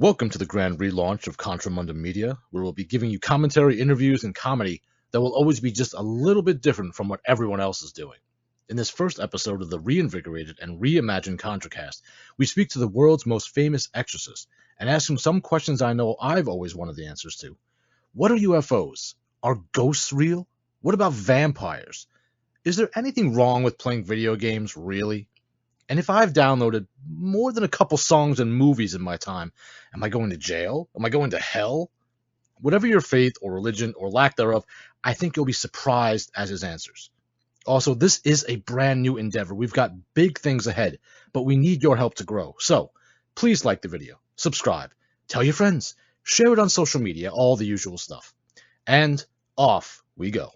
Welcome to the grand relaunch of ContraMundumMedia, where we'll be giving you commentary, interviews, and comedy that will always be just a little bit different from what everyone else is doing. In this first episode of the reinvigorated and reimagined ContraCast, we speak to the world's most famous exorcist and ask him some questions I know I've always wanted the answers to. What are UFOs? Are ghosts real? What about vampires? Is there anything wrong with playing video games, really? And if I've downloaded more than a couple songs and movies in my time, am I going to jail? Am I going to hell? Whatever your faith or religion or lack thereof, I think you'll be surprised at his answers. Also, this is a brand new endeavor. We've got big things ahead, but we need your help to grow. So please like the video, subscribe, tell your friends, share it on social media, all the usual stuff. And off we go.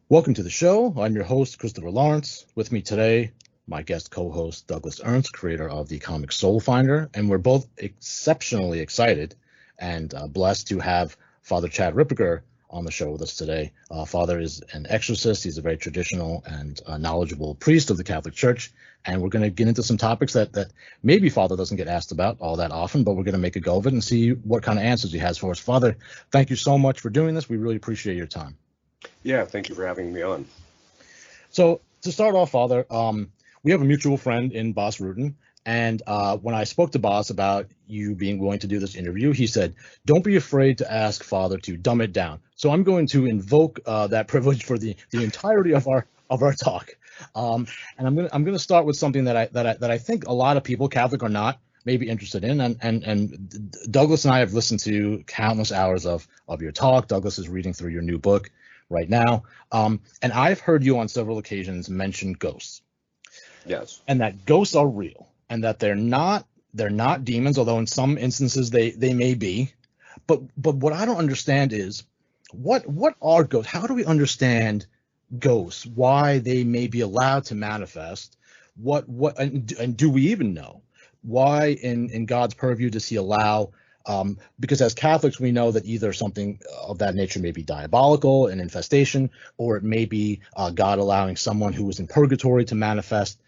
Welcome to the show. I'm your host, Christopher Lawrence. With me today, my guest co-host, Douglas Ernst, creator of the comic Soulfinder, and we're both exceptionally excited and blessed to have Father Chad Ripperger on the show with us today. Father is an exorcist. He's a very traditional and knowledgeable priest of the Catholic Church, and we're going to get into some topics that maybe Father doesn't get asked about all that often, but we're going to make a go of it and see what kind of answers he has for us. Father, thank you so much for doing this. We really appreciate your time. Yeah, thank you for having me on. So to start off, Father, we have a mutual friend in Boss Rutan, and when I spoke to Boss about you being willing to do this interview, he said, "Don't be afraid to ask Father to dumb it down." So I'm going to invoke that privilege for the entirety of our talk, and I'm gonna start with something that I think a lot of people, Catholic or not, may be interested in, and Douglas and I have listened to countless hours of your talk. Douglas is reading through your new book right now, and I've heard you on several occasions mention ghosts. Yes. And that ghosts are real, and that they're not demons, although in some instances they may be. But what I don't understand is what are ghosts? How do we understand ghosts? Why they may be allowed to manifest? And do we even know why in God's purview does he allow? Because as Catholics, we know that either something of that nature may be diabolical, an infestation, or it may be God allowing someone who was in purgatory to manifest,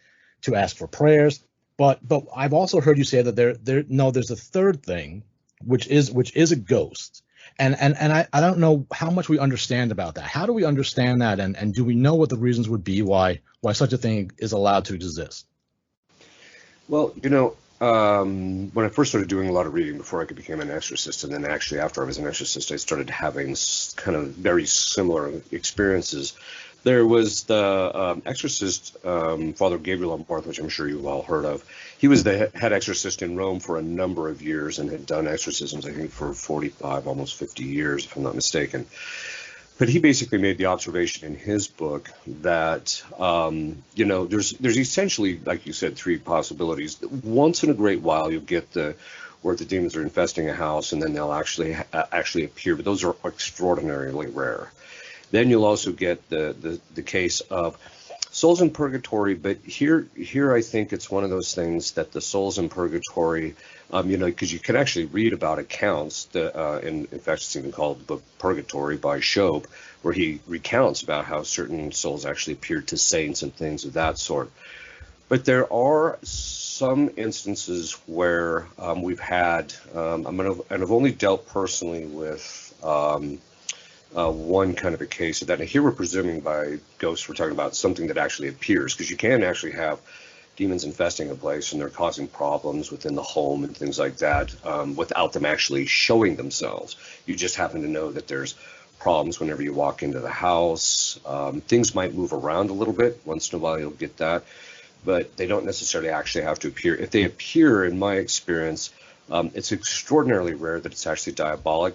to ask for prayers. But I've also heard you say that there's a third thing, which is a ghost. And I don't know how much we understand about that. How do we understand that? And do we know what the reasons would be why such a thing is allowed to exist? Well, when I first started doing a lot of reading before I became an exorcist, and then actually after I was an exorcist, I started having kind of very similar experiences. There was the exorcist, Father Gabriel Ambarth, which I'm sure you've all heard of. He was the head exorcist in Rome for a number of years and had done exorcisms, I think, for 45, almost 50 years, if I'm not mistaken. But he basically made the observation in his book that, there's essentially, like you said, three possibilities. Once in a great while, you'll get where the demons are infesting a house, and then they'll actually appear, but those are extraordinarily rare. Then you'll also get the case of souls in purgatory, but here I think it's one of those things that the souls in purgatory, because you can actually read about accounts that, in fact, it's even called the book Purgatory by Shope, where he recounts about how certain souls actually appeared to saints and things of that sort. But there are some instances where we've had, and I've only dealt personally with one kind of a case of that. And here we're presuming by ghosts, we're talking about something that actually appears, because you can actually have demons infesting a place and they're causing problems within the home and things like that without them actually showing themselves. You just happen to know that there's problems whenever you walk into the house. Things might move around a little bit. Once in a while you'll get that, but they don't necessarily actually have to appear. If they appear, in my experience, it's extraordinarily rare that it's actually diabolic.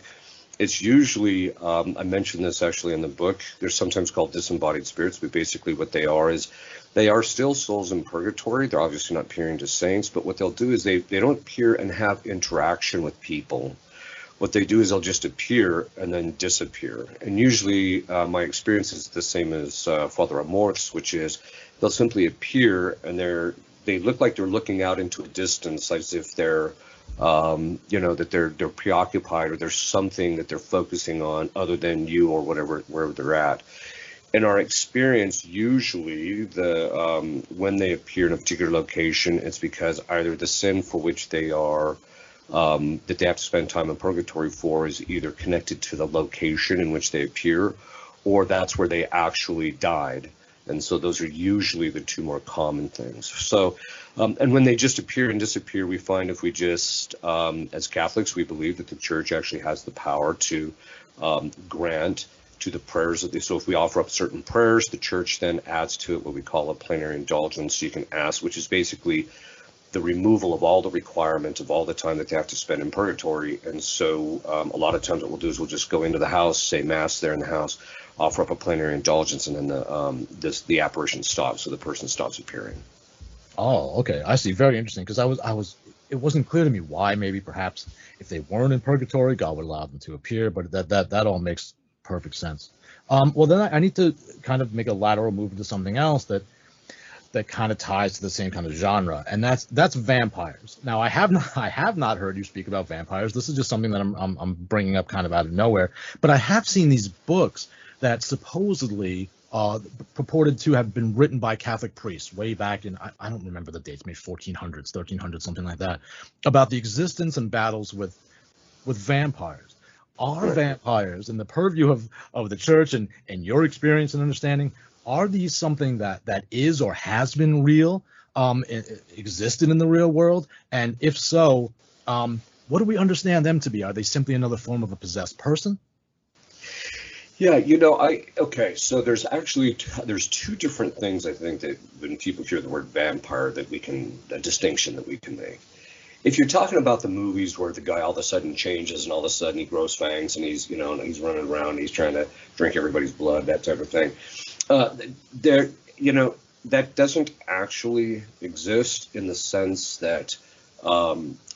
It's usually, I mentioned this actually in the book, they're sometimes called disembodied spirits, but basically what they are is they are still souls in purgatory. They're obviously not appearing to saints, but what they'll do is they don't appear and have interaction with people. What they do is they'll just appear and then disappear. And usually my experience is the same as Father Amorth's, which is they'll simply appear and they look like they're looking out into a distance as if they're that they're preoccupied, or there's something that they're focusing on other than you or wherever they're at. In our experience, usually when they appear in a particular location, it's because either the sin for which they are that they have to spend time in purgatory for is either connected to the location in which they appear, or that's where they actually died. And so those are usually the two more common things. So, and when they just appear and disappear, we find if we just, as Catholics, we believe that the Church actually has the power to grant to the prayers of the, so if we offer up certain prayers, the Church then adds to it what we call a plenary indulgence. So you can ask, which is basically the removal of all the requirements of all the time that they have to spend in purgatory. And so a lot of times what we'll do is we'll just go into the house, say Mass there in the house, offer up a plenary indulgence, and then the apparition stops, so the person stops appearing. Oh, okay, I see. Very interesting, because it wasn't clear to me why. Maybe perhaps if they weren't in purgatory, God would allow them to appear, but that all makes perfect sense. Well, then I need to kind of make a lateral move into something else that kind of ties to the same kind of genre, and that's vampires. Now, I have not heard you speak about vampires. This is just something that I'm bringing up kind of out of nowhere. But I have seen these books that supposedly purported to have been written by Catholic priests way back in, I don't remember the dates, maybe 1400s, 1300s, something like that, about the existence and battles with vampires. Are vampires, in the purview of the Church and your experience and understanding, are these something that is or has been real, existed in the real world? And if so, what do we understand them to be? Are they simply another form of a possessed person? Yeah, okay, so there's two different things I think that when people hear the word vampire a distinction that we can make. If you're talking about the movies where the guy all of a sudden changes and all of a sudden he grows fangs and he's running around and he's trying to drink everybody's blood, that type of thing, that doesn't actually exist in the sense that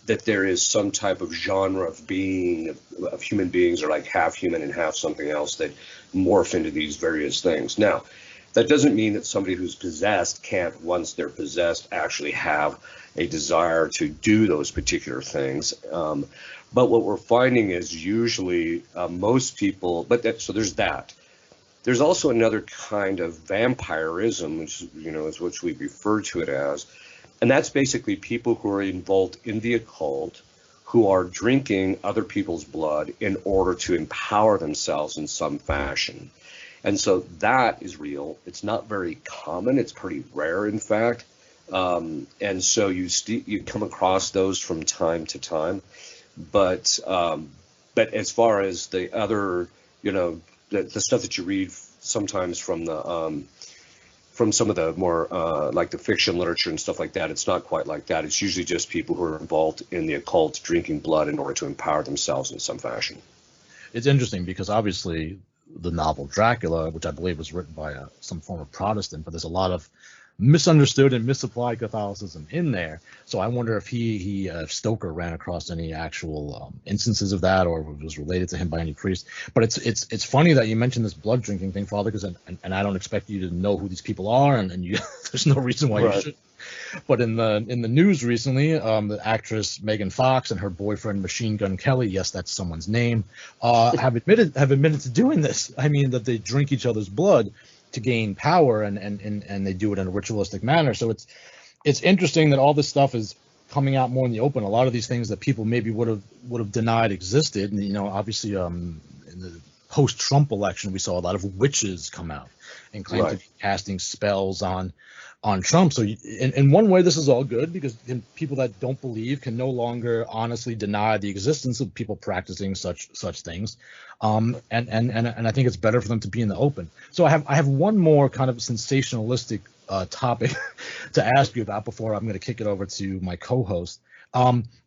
that there is some type of genre of being, of human beings are like half human and half something else that morph into these various things. Now, that doesn't mean that somebody who's possessed can't, once they're possessed, actually have a desire to do those particular things. But what we're finding is usually most people, so there's that. There's also another kind of vampirism, which is what we refer to it as. And that's basically people who are involved in the occult, who are drinking other people's blood in order to empower themselves in some fashion. And so that is real. It's not very common. It's pretty rare, in fact. And so you come across those from time to time. But as far as the other, the stuff that you read sometimes from some of the more like the fiction literature and stuff like that, it's not quite like that. It's usually just people who are involved in the occult drinking blood in order to empower themselves in some fashion. It's interesting because obviously the novel Dracula, which I believe was written by some form of Protestant, but there's a lot of misunderstood and misapplied Catholicism in there. So I wonder if Stoker ran across any actual instances of that, or was related to him by any priest. But it's funny that you mentioned this blood drinking thing, Father, because and I don't expect you to know who these people are, and you there's no reason why you should. But in the news recently, the actress Megan Fox and her boyfriend Machine Gun Kelly, yes, that's someone's name, have admitted to doing this. I mean, that they drink each other's blood to gain power, and they do it in a ritualistic manner. So it's interesting that all this stuff is coming out more in the open. A lot of these things that people maybe would have denied existed, and obviously in the post-Trump election, we saw a lot of witches come out and claim to be casting spells on Trump. So in one way, this is all good, because people that don't believe can no longer honestly deny the existence of people practicing such things. And I think it's better for them to be in the open. So I have one more kind of sensationalistic topic to ask you about before I'm going to kick it over to my co-host.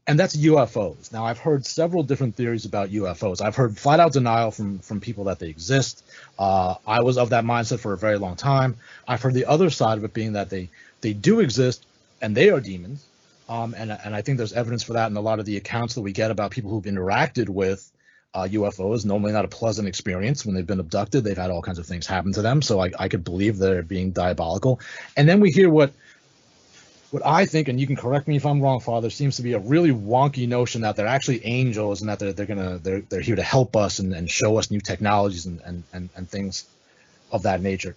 And that's UFOs. Now, I've heard several different theories about UFOs. I've heard flat out denial from people that they exist. I was of that mindset for a very long time. I've heard the other side of it being that they do exist and they are demons. And I think there's evidence for that in a lot of the accounts that we get about people who've interacted with UFOs. Normally not a pleasant experience. When they've been abducted, they've had all kinds of things happen to them. So I could believe they're being diabolical. And then we hear what I think, and you can correct me if I'm wrong, Father, seems to be a really wonky notion that they're actually angels and that they're here to help us and show us new technologies and things of that nature.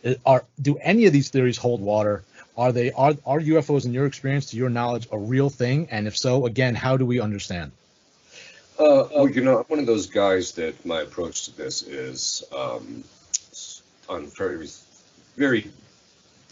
Do any of these theories hold water? Are UFOs, in your experience, to your knowledge, a real thing? And if so, again, how do we understand? Well, I'm one of those guys that my approach to this is on very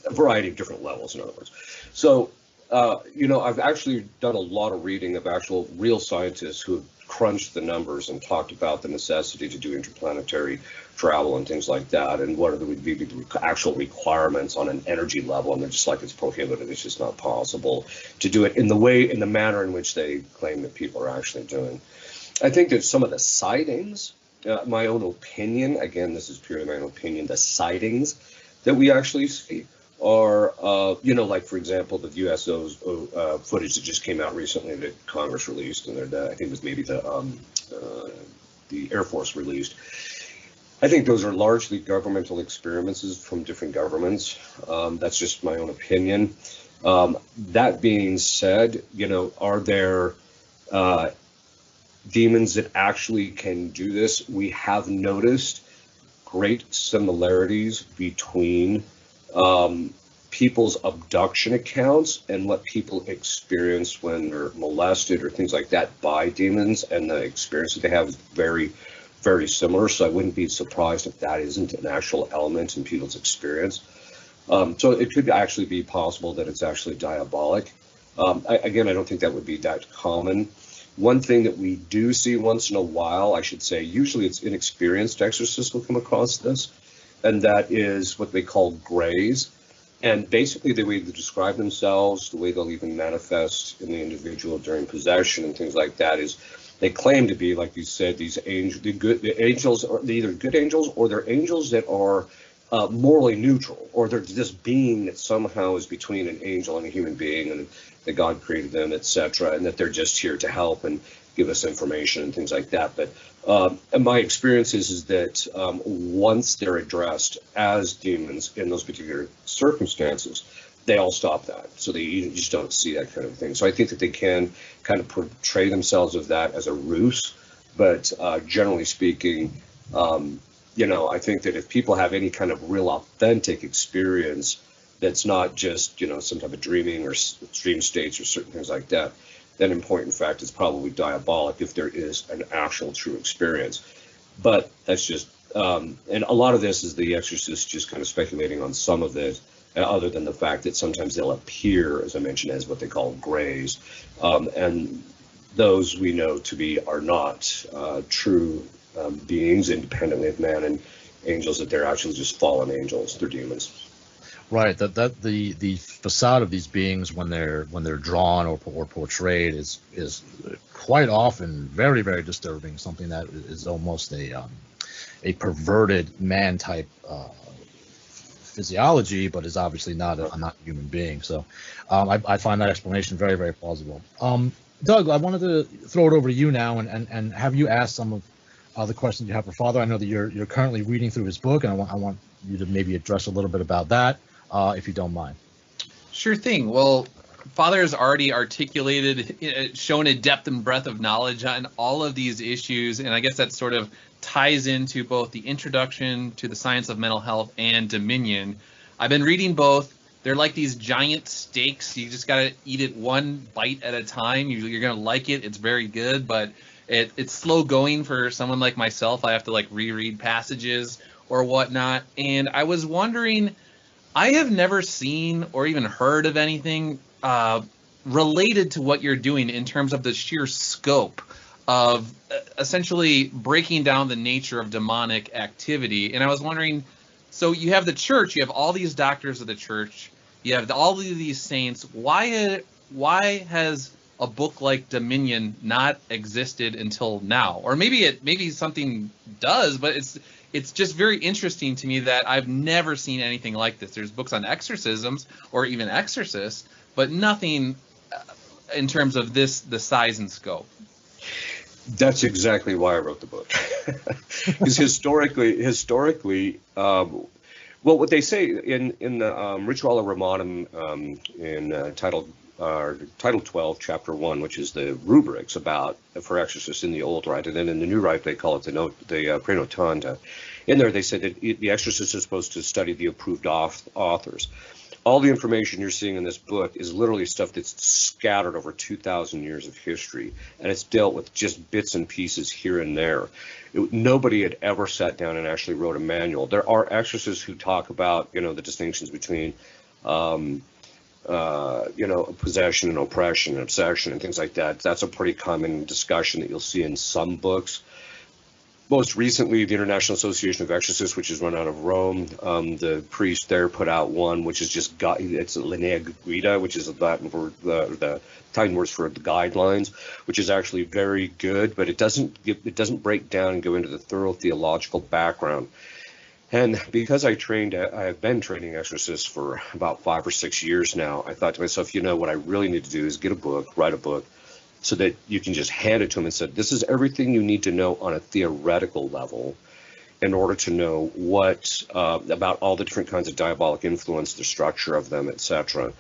a variety of different levels, in other words. So, I've actually done a lot of reading of actual real scientists who have crunched the numbers and talked about the necessity to do interplanetary travel and things like that, and what would be the actual requirements on an energy level, and they're just like, it's prohibited, it's just not possible to do it in the manner in which they claim that people are actually doing. I think that some of the sightings, my own opinion, again, this is purely my own opinion, the sightings that we actually see are, like, for example, the USOs footage that just came out recently that Congress released, and I think it was maybe the Air Force released. I think those are largely governmental experiments from different governments. That's just my own opinion. That being said, are there demons that actually can do this? We have noticed great similarities between people's abduction accounts and what people experience when they're molested or things like that by demons, and the experience that they have is very, very similar. So I wouldn't be surprised if that isn't an actual element in people's experience. So it could actually be possible that it's actually diabolic. I don't think that would be that common. One thing that we do see once in a while, I should say, usually it's inexperienced exorcists will come across this, and that is what they call grays. And basically the way they describe themselves, the way they'll even manifest in the individual during possession and things like that, is they claim to be, like you said, these angels. The angels are either good angels or they're angels that are morally neutral, or they're this being that somehow is between an angel and a human being, and that God created them, etc., and that they're just here to help and give us information and things like that. But and my experience is that once they're addressed as demons in those particular circumstances, they all stop that. So you just don't see that kind of thing. So I think that they can kind of portray themselves of that as a ruse, but generally speaking, I think that if people have any kind of real authentic experience that's not just, some type of dreaming or dream states or certain things like that, then in point in fact, it's probably diabolic if there is an actual true experience. But that's just, and a lot of this is the exorcist just kind of speculating on some of it, other than the fact that sometimes they'll appear, as I mentioned, as what they call grays. And those we know to be are not true beings independently of man and angels, that they're actually just fallen angels, they're demons. Right, that the facade of these beings when they're drawn or portrayed is quite often very, very disturbing. Something that is almost a perverted man type physiology, but is obviously not a human being. So I find that explanation very, very plausible. Doug, I wanted to throw it over to you now and have you ask some of the questions you have for Father. I know that you're currently reading through his book, and I want you to maybe address a little bit about that. If you don't mind. Sure thing. Well, Father has already articulated, shown a depth and breadth of knowledge on all of these issues, and I guess that sort of ties into both the introduction to the science of mental health and Dominion. I've been reading both. They're like these giant steaks. You just got to eat it one bite at a time. You're going to like it. It's very good, but it's slow going for someone like myself. I have to reread passages or whatnot, and I was wondering, I have never seen or even heard of anything related to what you're doing in terms of the sheer scope of essentially breaking down the nature of demonic activity. And I was wondering, so you have the church, you have all these doctors of the church, you have all of these saints. Why has a book like Dominion not existed until now? Or maybe something does, but it's just very interesting to me that I've never seen anything like this. There's books on exorcisms or even exorcists, but nothing in terms of the size and scope. That's exactly why I wrote the book. Because historically, what they say in the Rituale Romanum in Title 12, Chapter 1, which is the rubrics for exorcists in the Old Rite, and then in the New Rite they call it the Praenotanda. In there they said that the exorcist is supposed to study the approved authors. all the information you're seeing in this book is literally stuff that's scattered over 2,000 years of history, and it's dealt with just bits and pieces here and there. Nobody had ever sat down and actually wrote a manual. There are exorcists who talk about, the distinctions between, possession and oppression and obsession and things like that. That's a pretty common discussion that you'll see in some books. Most recently, the International Association of Exorcists, which is run out of Rome, the priest there put out one, which is just it's linea guida, which is Latin for the Italian words for the guidelines, which is actually very good, but it doesn't break down and go into the thorough theological background. And because I have been training exorcists for about 5 or 6 years now, I thought to myself, what I really need to do is get a book, write a book, so that you can just hand it to them and say, this is everything you need to know on a theoretical level in order to know what about all the different kinds of diabolic influence, the structure of them, etc.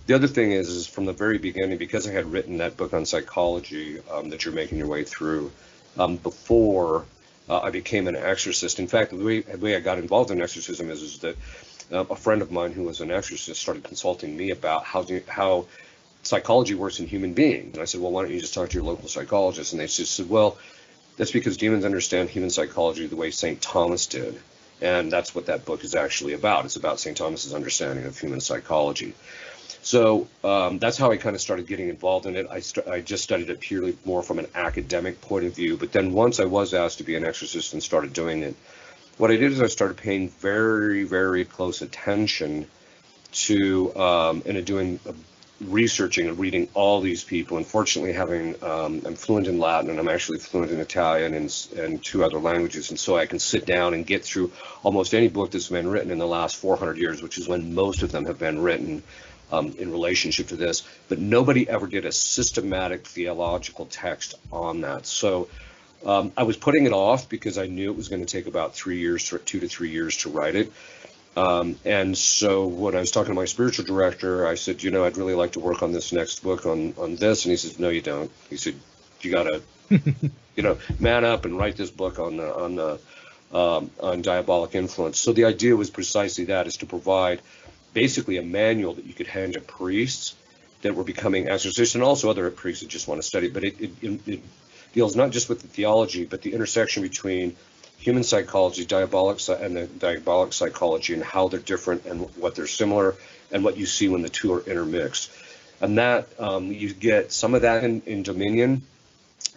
The other thing is from the very beginning, because I had written that book on psychology that you're making your way through before I became an exorcist. In fact, the way I got involved in exorcism is that a friend of mine who was an exorcist started consulting me about how psychology works in human beings. And I said, well, why don't you just talk to your local psychologist? And they just said, well, that's because demons understand human psychology the way St. Thomas did. And that's what that book is actually about. It's about St. Thomas's understanding of human psychology. So that's how I kind of started getting involved in it. I just studied it purely more from an academic point of view. But then once I was asked to be an exorcist and started doing it, what I did is I started paying very, very close attention to and doing researching and reading all these people. Unfortunately, I'm fluent in Latin, and I'm actually fluent in Italian and 2 other languages, and so I can sit down and get through almost any book that's been written in the last 400 years, which is when most of them have been written in relationship to this. But nobody ever did a systematic theological text on that. So I was putting it off because I knew it was going to take about 2 to 3 years to write it. And so when I was talking to my spiritual director, I said, I'd really like to work on this next book on this. And he said, no, you don't. He said, you got to, man up and write this book on diabolic influence. So the idea was precisely that, is to provide basically a manual that you could hand to priests that were becoming exorcists, and also other priests that just want to study. But it deals not just with the theology, but the intersection between human psychology, diabolic psychology, and how they're different and what they're similar, and what you see when the two are intermixed. And that you get some of that in Dominion.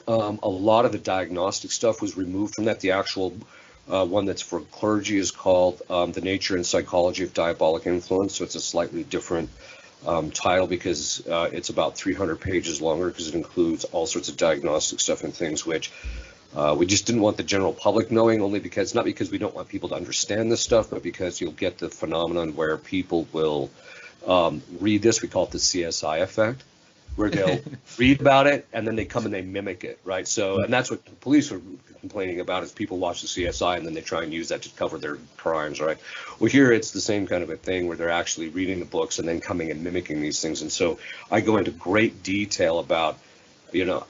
A lot of the diagnostic stuff was removed from that. The actual one that's for clergy is called The Nature and Psychology of Diabolic Influence. So it's a slightly different title because it's about 300 pages longer, because it includes all sorts of diagnostic stuff and things which we just didn't want the general public knowing, not because we don't want people to understand this stuff, but because you'll get the phenomenon where people will read this. We call it the CSI effect, where they'll read about it and then they come and they mimic it, right? So, and that's what the police are complaining about, is people watch the CSI and then they try and use that to cover their crimes, right? Well, here it's the same kind of a thing where they're actually reading the books and then coming and mimicking these things. And so I go into great detail about,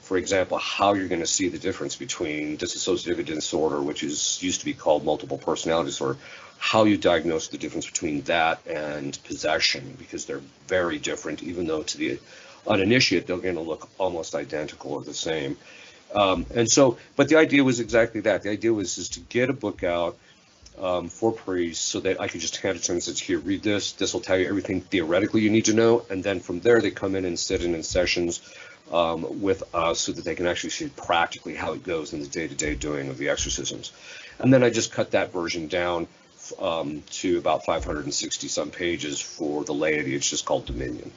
for example, how you're going to see the difference between dissociative disorder, which used to be called multiple personality disorder, how you diagnose the difference between that and possession, because they're very different, even though to the uninitiate, they're going to look almost identical or the same. But the idea was exactly that. The idea was just to get a book out for priests so that I could just hand it to them and say, here, read this. This will tell you everything theoretically you need to know. And then from there, they come in and sit in sessions with us so that they can actually see practically how it goes in the day-to-day doing of the exorcisms. And then I just cut that version down to about 560 some pages for the laity. It's just called Dominion.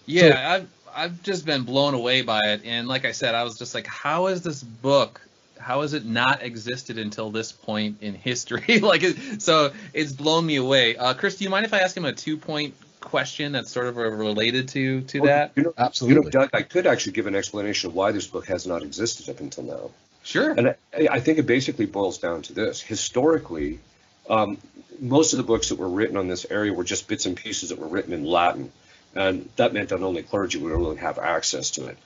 Yeah, so, I've just been blown away by it. And like I said, I was just like, how is this book, how has it not existed until this point in history? So it's blown me away. Chris, do you mind if I ask him a 2-point question that's sort of related to that? Absolutely. Doug, I could actually give an explanation of why this book has not existed up until now. Sure. And I think it basically boils down to this. Historically, most of the books that were written on this area were just bits and pieces that were written in Latin. And that meant that only clergy would really have access to it.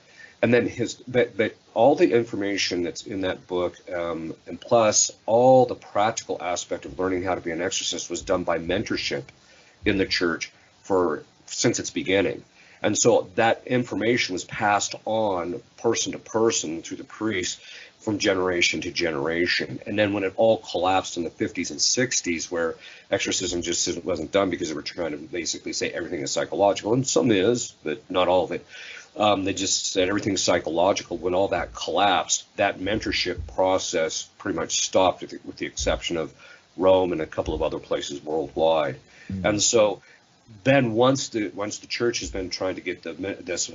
And then but all the information that's in that book, and plus all the practical aspect of learning how to be an exorcist, was done by mentorship in the church since its beginning. And so that information was passed on person to person through the priest from generation to generation. And then when it all collapsed in the 50s and 60s, where exorcism just wasn't done because they were trying to basically say everything is psychological, and some is, but not all of it. They just said everything's psychological. When all that collapsed, that mentorship process pretty much stopped, with the exception of Rome and a couple of other places worldwide. Mm-hmm. And so then once the church has been trying to get this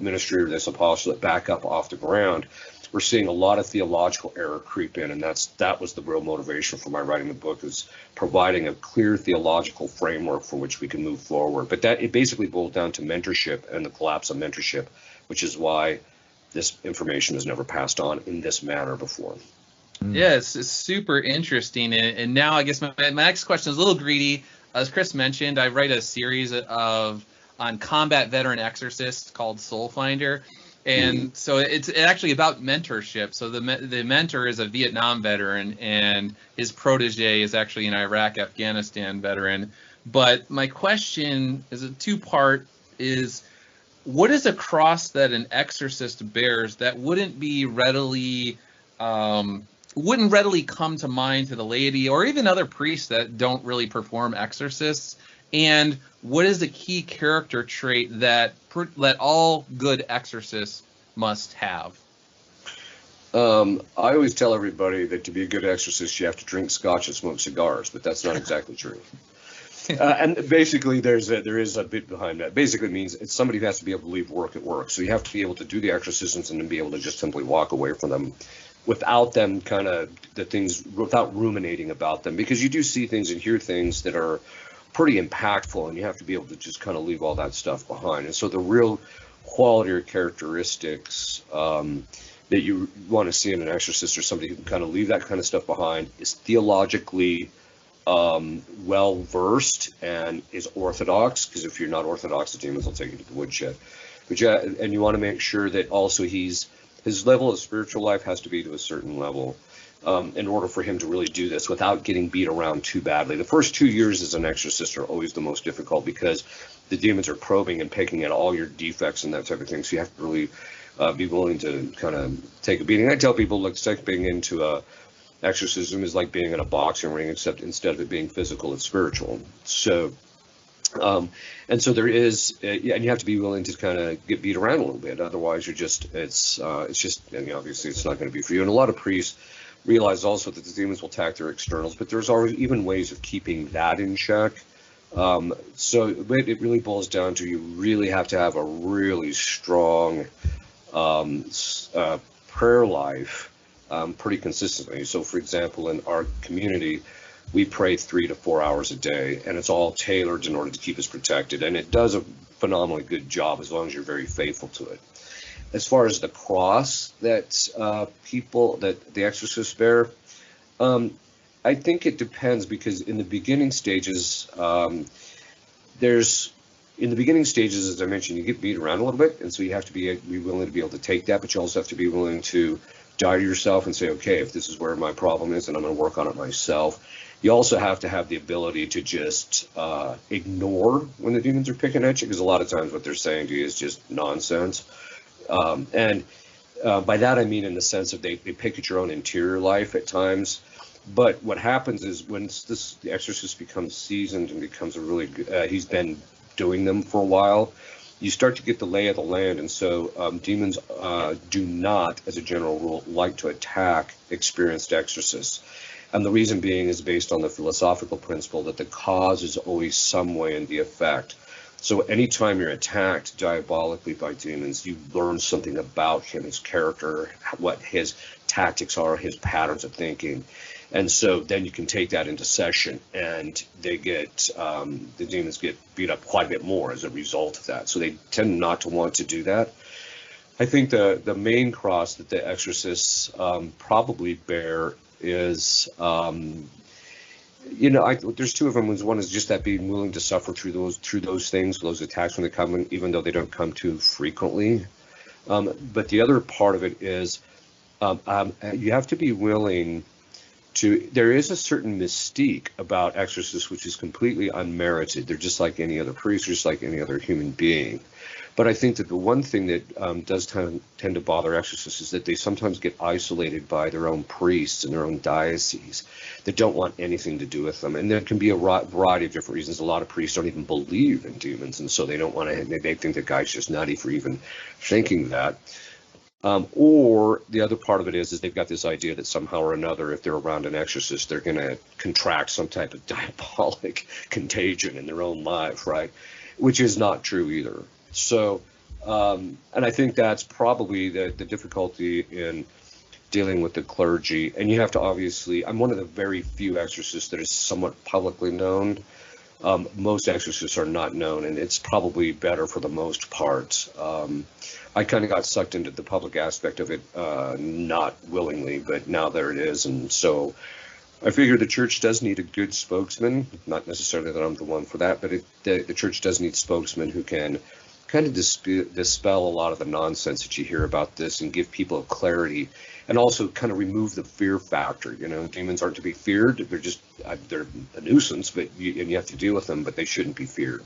ministry or this apostolate back up off the ground, we're seeing a lot of theological error creep in, and that was the real motivation for my writing the book, is providing a clear theological framework from which we can move forward. But that it basically boiled down to mentorship and the collapse of mentorship, which is why this information was never passed on in this manner before. Yes, it's super interesting. And now I guess my next question is a little greedy. As Chris mentioned, I write a series on combat veteran exorcists called Soulfinder. And so it's actually about mentorship. So the mentor is a Vietnam veteran, and his protege is actually an Iraq, Afghanistan veteran. But my question is a two-part: is what is a cross that an exorcist bears that wouldn't readily come to mind to the laity or even other priests that don't really perform exorcists? And what is the key character trait that all good exorcists must have? I always tell everybody that to be a good exorcist, you have to drink scotch and smoke cigars, but that's not exactly true. And basically, there is a bit behind that. Basically means it's somebody who has to be able to leave work at work. So you have to be able to do the exorcisms and then be able to just simply walk away from them without them without ruminating about them, because you do see things and hear things that are pretty impactful, and you have to be able to just kind of leave all that stuff behind. And so the real quality or characteristics that you want to see in an exorcist, or somebody who can kind of leave that kind of stuff behind, is theologically well versed and is orthodox, because if you're not orthodox, the demons will take you to the woodshed. And you want to make sure that also his level of spiritual life has to be to a certain level. In order for him to really do this without getting beat around too badly. The first 2 years as an exorcist are always the most difficult, because the demons are probing and picking at all your defects and that type of thing. So you have to really be willing to kind of take a beating. I tell people, look, stepping into a exorcism is like being in a boxing ring, except instead of it being physical, it's spiritual. So, and so there is, and you have to be willing to kind of get beat around a little bit. Otherwise, it's just, obviously it's not going to be for you. And a lot of priests realize also that the demons will attack their externals, but there's always even ways of keeping that in check. So it really boils down to, you really have to have a really strong prayer life pretty consistently. So for example, in our community, we pray 3 to 4 hours a day, and it's all tailored in order to keep us protected. And it does a phenomenally good job as long as you're very faithful to it. As far as the cross that the exorcists bear, I think it depends, because in the beginning stages, as I mentioned, you get beat around a little bit, and so you have to be willing to be able to take that, but you also have to be willing to die to yourself and say, okay, if this is where my problem is, then I'm going to work on it myself. You also have to have the ability to just ignore when the demons are picking at you, because a lot of times what they're saying to you is just nonsense. And by that I mean in the sense of they pick at your own interior life at times. But what happens is, when the exorcist becomes seasoned and becomes a really good, he's been doing them for a while, you start to get the lay of the land. And so demons do not, as a general rule, like to attack experienced exorcists. And the reason being is based on the philosophical principle that the cause is always some way in the effect. So anytime you're attacked diabolically by demons, you learn something about him, his character, what his tactics are, his patterns of thinking. And so then you can take that into session, and the demons get beat up quite a bit more as a result of that. So they tend not to want to do that. I think the main cross that the exorcists probably bear is, there's two of them. One is just that being willing to suffer through those things, those attacks when they come in, even though they don't come too frequently. But the other part of it is you have to be willing there is a certain mystique about exorcists which is completely unmerited. They're just like any other priest, just like any other human being. But I think that the one thing that does tend to bother exorcists is that they sometimes get isolated by their own priests and their own diocese that don't want anything to do with them. And there can be a variety of different reasons. A lot of priests don't even believe in demons, and so they don't want to. They think the guy's just nutty for even thinking that. Or the other part of it is they've got this idea that somehow or another, if they're around an exorcist, they're going to contract some type of diabolic contagion in their own life, right? Which is not true either. So, and I think that's probably the difficulty in dealing with the clergy. And you have to obviously, I'm one of the very few exorcists that is somewhat publicly known. Most exorcists are not known, and it's probably better for the most part. I kind of got sucked into the public aspect of it, not willingly, but now there it is. And so I figure the church does need a good spokesman, not necessarily that I'm the one for that, but the church does need spokesmen who can kind of dispel a lot of the nonsense that you hear about this and give people clarity, and also kind of remove the fear factor. You know, demons aren't to be feared. They're just, they're a nuisance, but you have to deal with them, but they shouldn't be feared.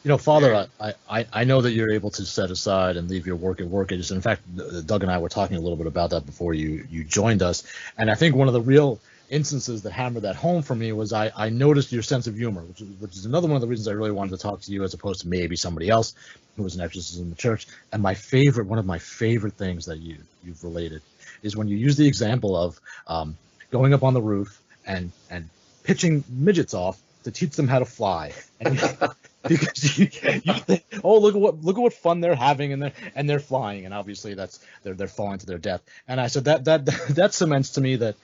You know, Father, I know that you're able to set aside and leave your work at work. In fact, Doug and I were talking a little bit about that before you joined us. And I think one of the real instances that hammered that home for me was I noticed your sense of humor, which is another one of the reasons I really wanted to talk to you as opposed to maybe somebody else who was an exorcist in the church. And one of my favorite things that you've related is when you use the example of going up on the roof and pitching midgets off to teach them how to fly. And because you think, oh, look at what fun they're having, and they're flying, and obviously they're falling to their death. And I said that cements to me that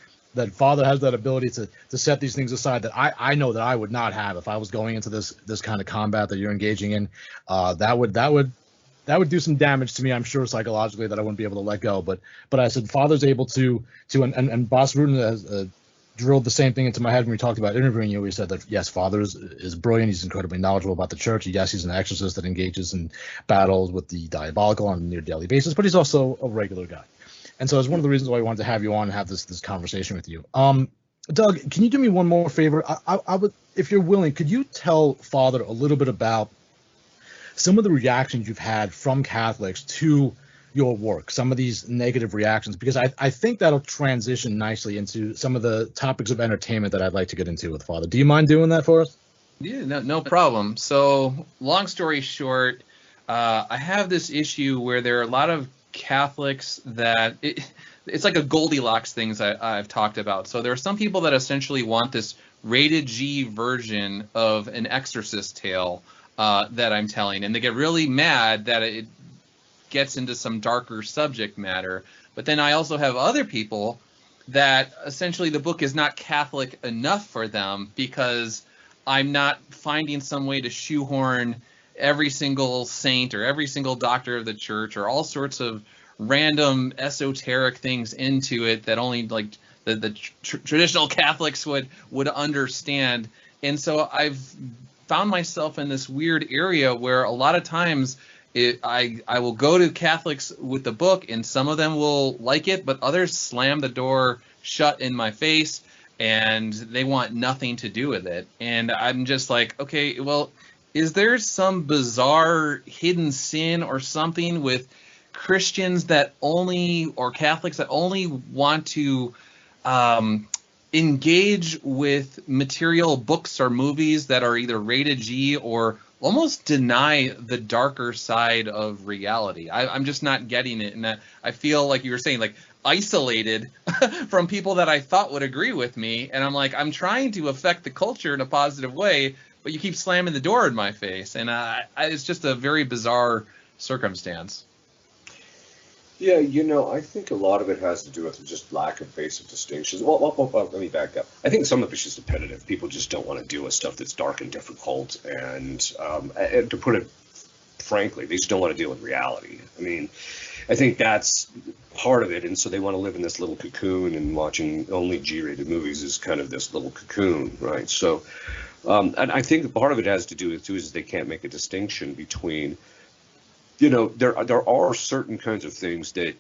Father has that ability to set these things aside that I know that I would not have if I was going into this kind of combat that you're engaging in. That would do some damage to me, I'm sure, psychologically, that I wouldn't be able to let go. But I said Father's able to and Boss Rudin has drilled the same thing into my head when we talked about interviewing you. We said that yes, Father is brilliant. He's incredibly knowledgeable about the church. Yes, he's an exorcist that engages in battles with the diabolical on a near daily basis, but he's also a regular guy. And so it's one of the reasons why I wanted to have you on and have this conversation with you. Doug, can you do me one more favor? I would, if you're willing, could you tell Father a little bit about some of the reactions you've had from Catholics to your work, some of these negative reactions, because I think that'll transition nicely into some of the topics of entertainment that I'd like to get into with Father. Do you mind doing that for us? Yeah, no problem. So long story short, I have this issue where there are a lot of Catholics that it's like a Goldilocks things I've talked about. So there are some people that essentially want this rated G version of an Exorcist tale that I'm telling, and they get really mad that it gets into some darker subject matter. But then I also have other people that essentially the book is not Catholic enough for them because I'm not finding some way to shoehorn every single saint or every single doctor of the church or all sorts of random esoteric things into it that only like the traditional Catholics would understand. And so I've found myself in this weird area where a lot of times I will go to Catholics with the book, and some of them will like it, but others slam the door shut in my face, and they want nothing to do with it. And I'm just like, okay, well, is there some bizarre hidden sin or something with Christians that only, or Catholics that only want to engage with material books or movies that are either rated G or almost deny the darker side of reality? I'm just not getting it. And I feel like you were saying, like, isolated from people that I thought would agree with me. And I'm like, I'm trying to affect the culture in a positive way, but you keep slamming the door in my face. And it's just a very bizarre circumstance. Yeah, you know, I think a lot of it has to do with just lack of basic distinctions. Well, let me back up. I think some of it's just repetitive. People just don't want to deal with stuff that's dark and difficult. And to put it frankly, they just don't want to deal with reality. I mean, I think that's part of it. And so they want to live in this little cocoon, and watching only G-rated movies is kind of this little cocoon, right? So, and I think part of it has to do with, too, is they can't make a distinction between, you know, there are certain kinds of things that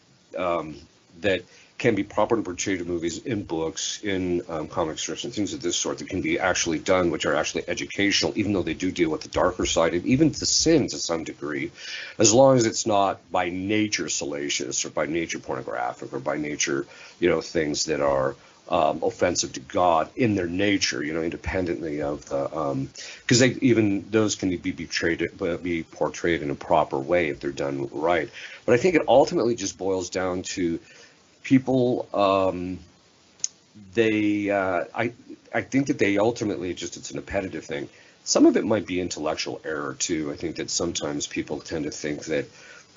can be properly portrayed in movies, in books, in comic strips, and things of this sort that can be actually done, which are actually educational, even though they do deal with the darker side and even the sin to some degree, as long as it's not by nature salacious or by nature pornographic or by nature, things that are offensive to God in their nature, independently of the, because even those can be portrayed in a proper way if they're done right. But I think it ultimately just boils down to people. I think that they ultimately it's an appetitive thing. Some of it might be intellectual error too. I think that sometimes people tend to think that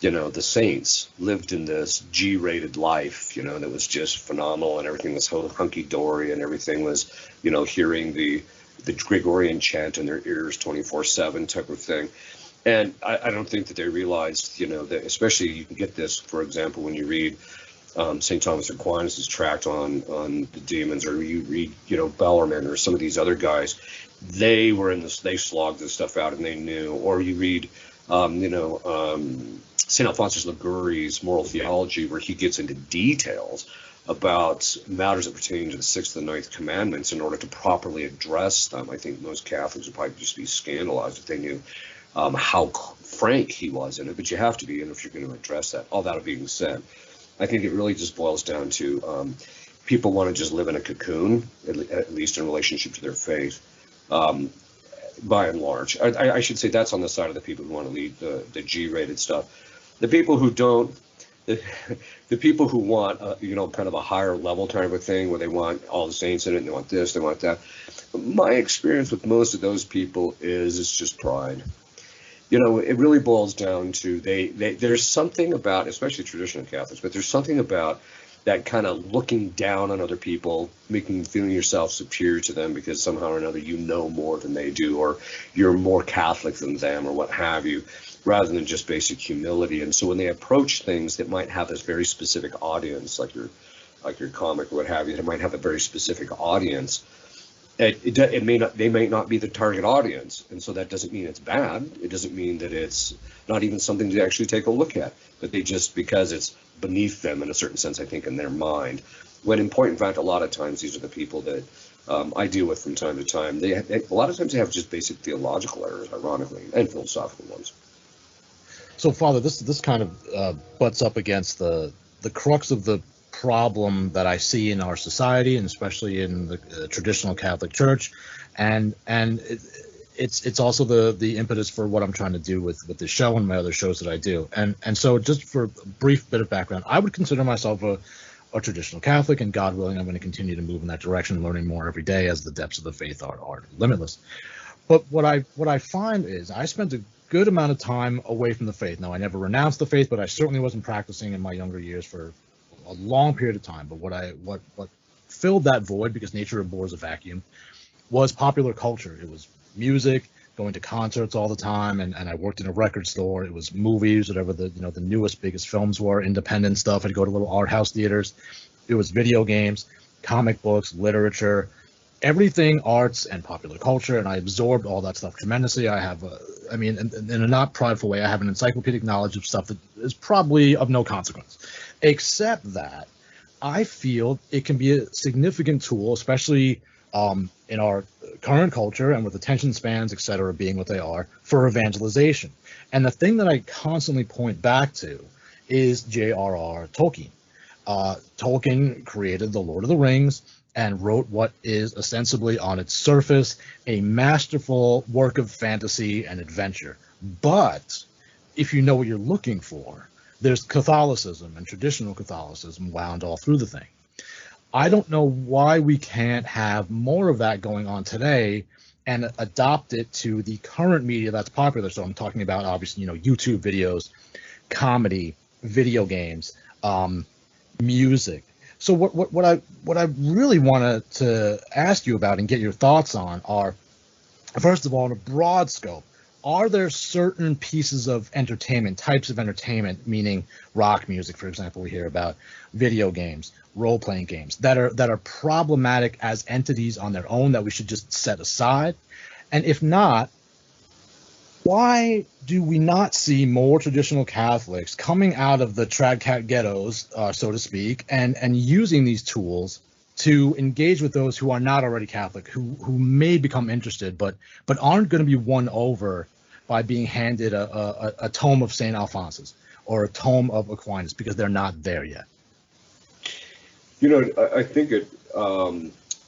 the saints lived in this G-rated life, that was just phenomenal and everything was hunky-dory and everything was, hearing the Gregorian chant in their ears 24/7 type of thing. And I don't think that they realized, that especially you can get this, for example, when you read St. Thomas Aquinas' tract on the demons, or you read, Bellarmine or some of these other guys, they were in this, they slogged this stuff out and they knew. Or you read, St. Alphonsus Liguori's Moral Theology, where he gets into details about matters that pertain to the 6th and 9th commandments in order to properly address them. I think most Catholics would probably just be scandalized if they knew how frank he was in it, but you have to be in if you're going to address that. All that being said, I think it really just boils down to people want to just live in a cocoon, at least in relationship to their faith. By and large, I should say that's on the side of the people who want to lead the G-rated stuff. The people who don't, the people who want, kind of a higher level type of thing where they want all the saints in it, and they want this, they want that. My experience with most of those people is it's just pride. It really boils down to there's something about, especially traditional Catholics, but there's something about that kind of looking down on other people, feeling yourself superior to them because somehow or another you know more than they do, or you're more Catholic than them, or what have you, rather than just basic humility. And so when they approach things that might have this very specific audience, like your comic or what have you, that might have a very specific audience, they may not be the target audience, and so that doesn't mean it's bad. It doesn't mean that it's not even something to actually take a look at, but they just, because it's beneath them in a certain sense, I think, in their mind. When in point in fact, a lot of times these are the people that I deal with from time to time. A lot of times they have just basic theological errors, ironically, and philosophical ones. So, Father, this kind of butts up against the crux of the problem that I see in our society, and especially in the traditional Catholic Church, and it's also the impetus for what I'm trying to do with this show and my other shows that I do. And so, just for a brief bit of background, I would consider myself a traditional Catholic, and God willing, I'm going to continue to move in that direction, learning more every day as the depths of the faith are limitless. But what I find is I spent a good amount of time away from the faith. Now, I never renounced the faith, but I certainly wasn't practicing in my younger years for a long period of time. But what filled that void, because nature abhors a vacuum, was popular culture. It was music, going to concerts all the time, and I worked in a record store. It was movies, whatever the newest, biggest films were, independent stuff. I'd go to little art house theaters. It was video games, comic books, literature, everything arts and popular culture, and I absorbed all that stuff tremendously. I have, in a not prideful way, I have an encyclopedic knowledge of stuff that is probably of no consequence, except that I feel it can be a significant tool, especially in our current culture and with attention spans, et cetera, being what they are, for evangelization. And the thing that I constantly point back to is J.R.R. Tolkien. Tolkien created The Lord of the Rings and wrote what is ostensibly on its surface a masterful work of fantasy and adventure. But if you know what you're looking for, there's Catholicism and traditional Catholicism wound all through the thing. I don't know why we can't have more of that going on today and adopt it to the current media that's popular. So I'm talking about, obviously, YouTube videos, comedy, video games, music. So what I really wanted to ask you about and get your thoughts on are, first of all, in a broad scope, are there certain pieces of entertainment, types of entertainment, meaning rock music, for example, we hear about, video games, role-playing games, that are problematic as entities on their own that we should just set aside? And if not, Why do we not see more traditional Catholics coming out of the trad cat ghettos, so to speak, and using these tools to engage with those who are not already Catholic, who may become interested, but aren't going to be won over by being handed a tome of St. Alphonsus or a tome of Aquinas because they're not there yet? You know, I think it.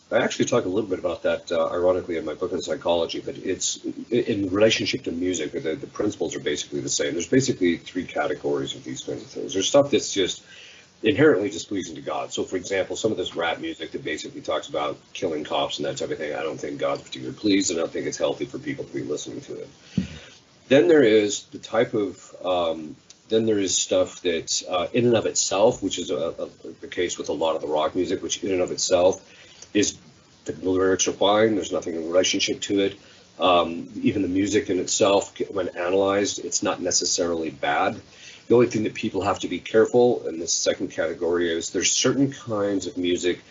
I actually talk a little bit about that, ironically, in my book on psychology, but it's in relationship to music. The principles are basically the same. There's basically three categories of these kinds of things. There's stuff that's just inherently displeasing to God. So, for example, some of this rap music that basically talks about killing cops and that type of thing, I don't think God's particularly pleased, and I don't think it's healthy for people to be listening to it. Then there is the type of then there is stuff that in and of itself, which is the case with a lot of the rock music, which in and of itself is, the lyrics are fine, there's nothing in relationship to it. Even the music in itself, when analyzed, it's not necessarily bad. The only thing that people have to be careful in this second category is there's certain kinds of music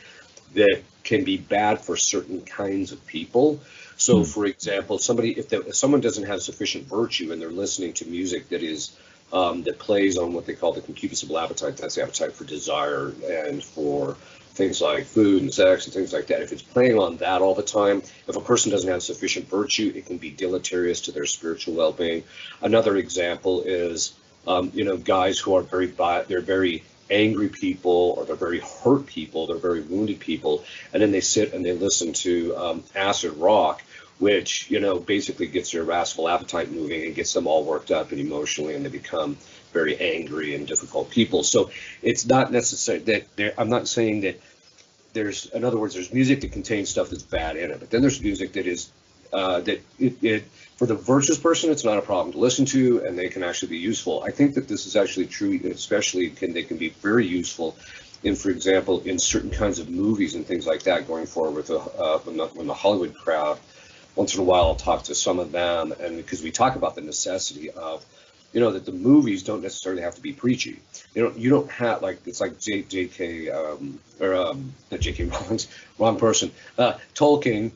that can be bad for certain kinds of people. So, for example, if someone doesn't have sufficient virtue and they're listening to music that is that plays on what they call the concupiscible appetite, that's the appetite for desire and for things like food and sex and things like that. If it's playing on that all the time, if a person doesn't have sufficient virtue, it can be deleterious to their spiritual well-being. Another example is, guys who are they're very angry people, or they're very hurt people, they're very wounded people, and then they sit and they listen to acid rock, which, basically gets their irascible appetite moving and gets them all worked up and emotionally, and they become very angry and difficult people. So it's not necessary that I'm not saying that in other words, there's music that contains stuff that's bad in it, but then there's music that is, for the virtuous person, it's not a problem to listen to, and they can actually be useful. I think that this is actually true, especially they can be very useful for example, in certain kinds of movies and things like that going forward with when the Hollywood crowd. Once in a while, I'll talk to some of them, and because we talk about the necessity of, that the movies don't necessarily have to be preachy. You don't have, like, it's like J.K. Not J.K. Rowling's, wrong person. Tolkien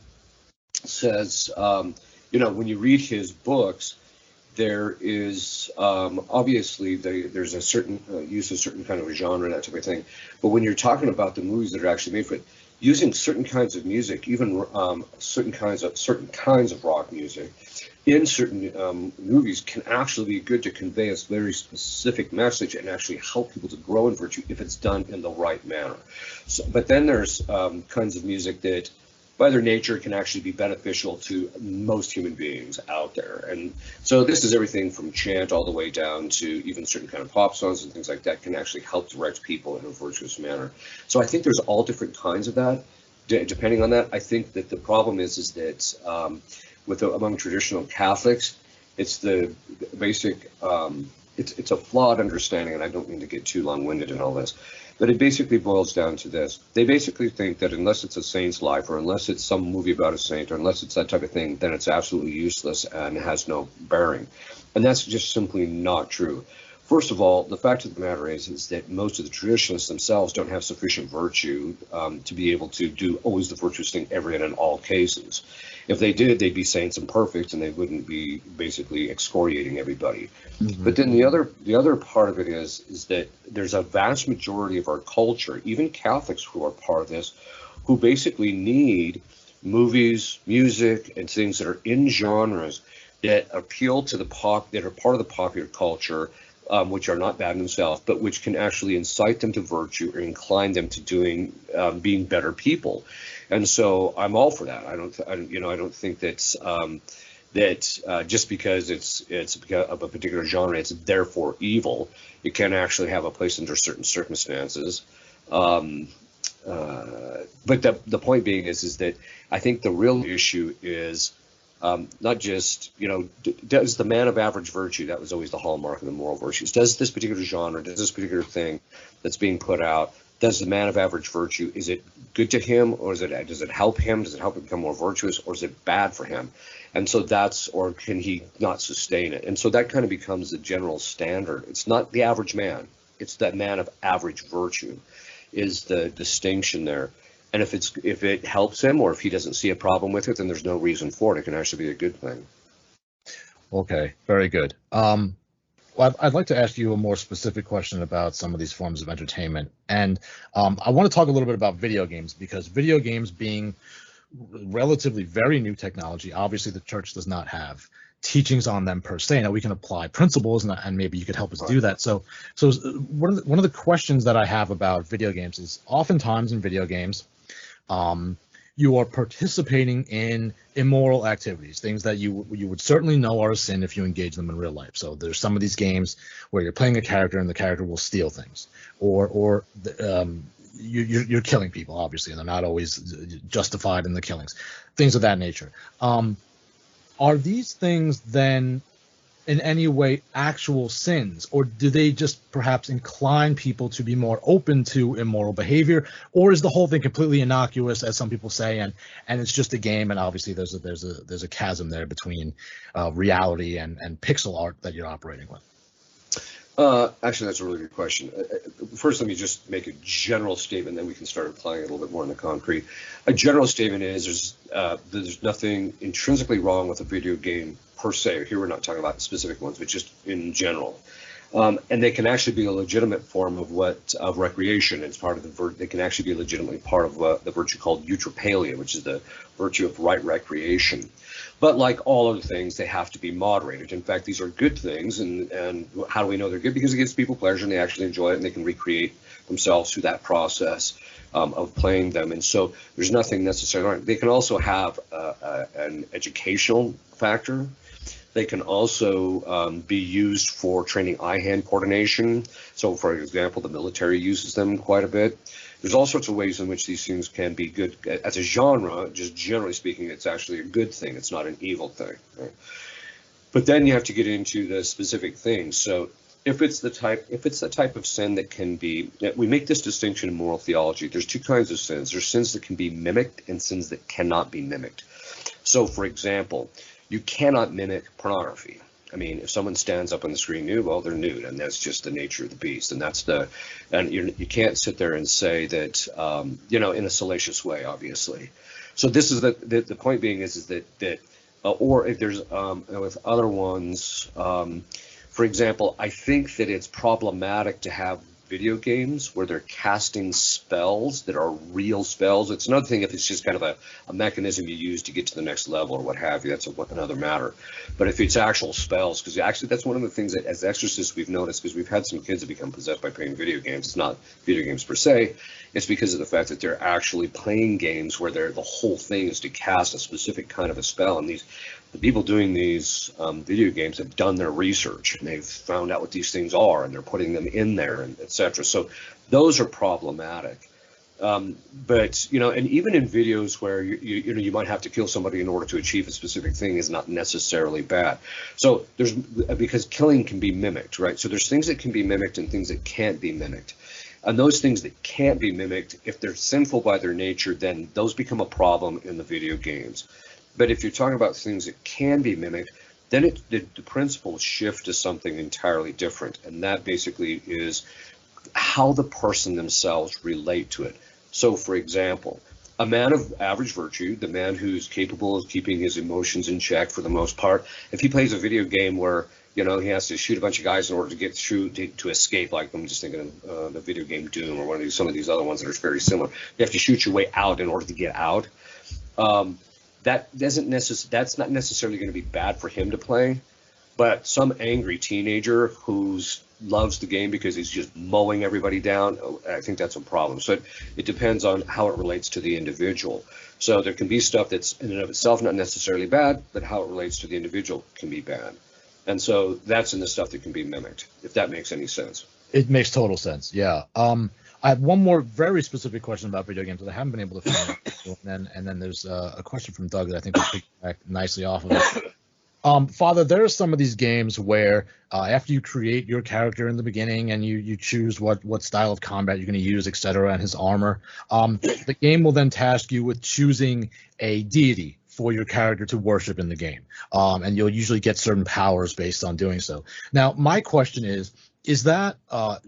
says, when you read his books, there is obviously there's a certain use of certain kind of a genre and that type of thing. But when you're talking about the movies that are actually made for it, using certain kinds of music, even certain kinds of rock music, in certain movies can actually be good to convey a very specific message and actually help people to grow in virtue if it's done in the right manner. So, but then there's kinds of music that, by their nature, can actually be beneficial to most human beings out there. And so this is everything from chant all the way down to even certain kind of pop songs and things like that can actually help direct people in a virtuous manner. So I think there's all different kinds of that. Depending on that, I think that the problem is that among traditional Catholics, it's the basic, it's a flawed understanding, and I don't mean to get too long-winded in all this, but it basically boils down to this. They basically think that unless it's a saint's life, or unless it's some movie about a saint, or unless it's that type of thing, then it's absolutely useless and has no bearing. And that's just simply not true. First of all, the fact of the matter is that most of the traditionalists themselves don't have sufficient virtue to be able to do always the virtuous thing every and in all cases. If they did, they'd be saints and perfect, and they wouldn't be basically excoriating everybody. Mm-hmm. But then the other part of it is that there's a vast majority of our culture, even Catholics who are part of this, who basically need movies, music, and things that are in genres that appeal to that are part of the popular culture, which are not bad in themselves, but which can actually incite them to virtue or incline them to being better people. And so I'm all for that. I don't think that just because it's of a particular genre, it's therefore evil. It can actually have a place under certain circumstances. But the point being is that I think the real issue is not just, does the man of average virtue, that was always the hallmark of the moral virtues, does this particular genre, does this particular thing that's being put out, does the man of average virtue, is it good to him, or does it help him? Does it help him become more virtuous, or is it bad for him? And so or can he not sustain it? And so that kind of becomes the general standard. It's not the average man, it's that man of average virtue is the distinction there. And if it helps him, or if he doesn't see a problem with it, then there's no reason for it. It can actually be a good thing. Okay, very good. Well, I'd like to ask you a more specific question about some of these forms of entertainment. And I want to talk a little bit about video games, because video games being relatively very new technology, obviously the church does not have teachings on them per se. Now we can apply principles, and maybe you could help us do that. So one of the questions that I have about video games is, oftentimes in video games, you are participating in immoral activities, things that you would certainly know are a sin if you engage them in real life. So there's some of these games where you're playing a character and the character will steal things, or you're killing people, obviously, and they're not always justified in the killings, things of that nature. Are these things then in any way actual sins, or do they just perhaps incline people to be more open to immoral behavior, or is the whole thing completely innocuous, as some people say, and it's just a game, and obviously there's a chasm there between reality and pixel art that you're operating with? Actually, that's a really good question. First, let me just make a general statement, then we can start applying it a little bit more in the concrete. A general statement is there's nothing intrinsically wrong with a video game per se. Here we're not talking about specific ones, but just in general. And they can actually be a legitimate form of recreation. It's part of they can actually be legitimately part of the virtue called eutrapelia, which is the virtue of right recreation. But like all other things, they have to be moderated. In fact, these are good things, and how do we know they're good? Because it gives people pleasure, and they actually enjoy it, and they can recreate themselves through that process of playing them. And so there's nothing necessarily wrong. They can also have an educational factor. They can also be used for training eye-hand coordination. So, for example, the military uses them quite a bit. There's all sorts of ways in which these things can be good. As a genre, just generally speaking, it's actually a good thing. It's not an evil thing. Right? But then you have to get into the specific things. So if it's the type of sin that can be, we make this distinction in moral theology. There's two kinds of sins. There's sins that can be mimicked and sins that cannot be mimicked. So, for example, you cannot mimic pornography. I mean, if someone stands up on the screen nude, well, they're nude, and that's just the nature of the beast. And you can't sit there and say that, in a salacious way, obviously. So this is the point being is that or if there's with other ones, for example, I think that it's problematic to have video games where they're casting spells that are real spells. It's another thing if it's just kind of a mechanism you use to get to the next level or what have you. That's another matter. But if it's actual spells, because actually that's one of the things that as exorcists we've noticed, because we've had some kids that become possessed by playing video games. It's not video games per se. It's because of the fact that they're actually playing games where the whole thing is to cast a specific kind of a spell. And the people doing these video games have done their research, and they've found out what these things are, and they're putting them in there, and etc. So those are problematic. But and even in videos where you might have to kill somebody in order to achieve a specific thing is not necessarily bad. So because killing can be mimicked, right? So there's things that can be mimicked and things that can't be mimicked. And those things that can't be mimicked, if they're sinful by their nature, then those become a problem in the video games. But if you're talking about things that can be mimicked, then the principles shift to something entirely different. And that basically is how the person themselves relate to it. So, for example, a man of average virtue, the man who's capable of keeping his emotions in check for the most part, if he plays a video game where he has to shoot a bunch of guys in order to get through to escape, like I'm just thinking of the video game Doom or some of these other ones that are very similar. You have to shoot your way out in order to get out. That's not necessarily going to be bad for him to play, but some angry teenager who loves the game because he's just mowing everybody down, I think that's a problem. So it depends on how it relates to the individual. So there can be stuff that's in and of itself not necessarily bad, but how it relates to the individual can be bad. And so that's in the stuff that can be mimicked, if that makes any sense. It makes total sense, yeah. I have one more very specific question about video games that I haven't been able to find out. And then there's a question from Doug that I think will pick back nicely off of it. Father, there are some of these games where after you create your character in the beginning and you choose what style of combat you're going to use, etc., and his armor, the game will then task you with choosing a deity for your character to worship in the game. And you'll usually get certain powers based on doing so. Now, my question is that